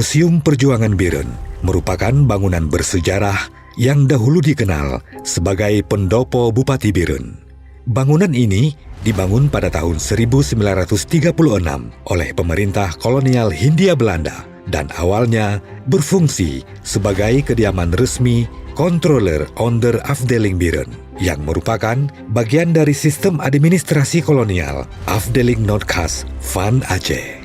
Museum Perjuangan Biren merupakan bangunan bersejarah yang dahulu dikenal sebagai pendopo Bupati Biren. Bangunan ini dibangun pada tahun 1936 oleh pemerintah kolonial Hindia Belanda dan awalnya berfungsi sebagai kediaman resmi Controller Onder Afdeling Biren yang merupakan bagian dari sistem administrasi kolonial Afdeling Noordkas van Aceh.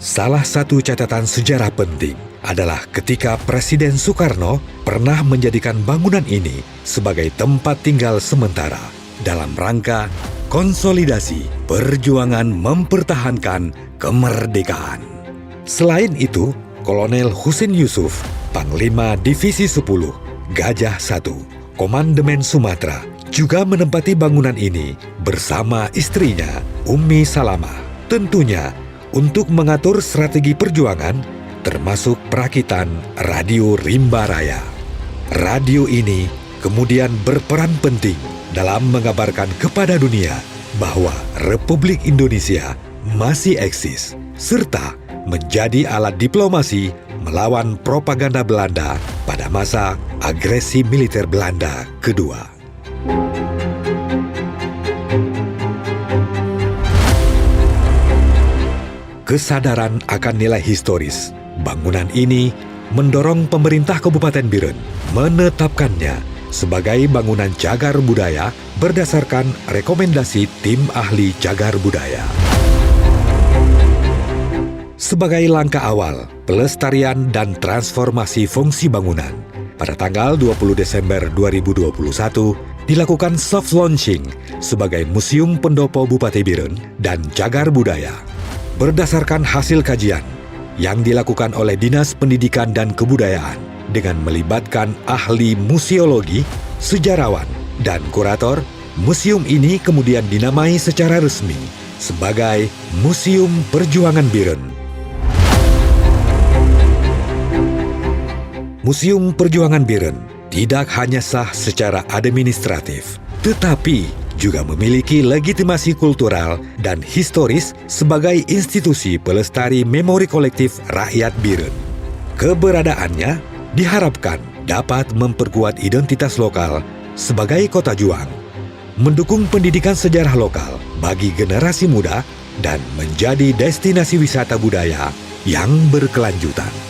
Salah satu catatan sejarah penting adalah ketika Presiden Soekarno pernah menjadikan bangunan ini sebagai tempat tinggal sementara dalam rangka konsolidasi perjuangan mempertahankan kemerdekaan. Selain itu, Kolonel Husin Yusuf, Panglima Divisi 10, Gajah 1, Komandemen Sumatera, juga menempati bangunan ini bersama istrinya, Ummi Salamah. Tentunya untuk mengatur strategi perjuangan, termasuk perakitan Radio Rimba Raya. Radio ini kemudian berperan penting dalam mengabarkan kepada dunia bahwa Republik Indonesia masih eksis, serta menjadi alat diplomasi melawan propaganda Belanda pada masa agresi militer Belanda kedua. Kesadaran akan nilai historis bangunan ini mendorong pemerintah Kabupaten Biren menetapkannya sebagai bangunan cagar budaya berdasarkan rekomendasi tim ahli cagar budaya. Sebagai langkah awal pelestarian dan transformasi fungsi bangunan, pada tanggal 20 Desember 2021 dilakukan soft launching sebagai Museum Pendopo Bupati Biren dan Cagar Budaya. Berdasarkan hasil kajian yang dilakukan oleh Dinas Pendidikan dan Kebudayaan dengan melibatkan ahli museologi, sejarawan, dan kurator, museum ini kemudian dinamai secara resmi sebagai Museum Perjuangan Biren. Museum Perjuangan Biren tidak hanya sah secara administratif, tetapi juga memiliki legitimasi kultural dan historis sebagai institusi pelestari memori kolektif rakyat Biren. Keberadaannya diharapkan dapat memperkuat identitas lokal sebagai kota juang, mendukung pendidikan sejarah lokal bagi generasi muda, dan menjadi destinasi wisata budaya yang berkelanjutan.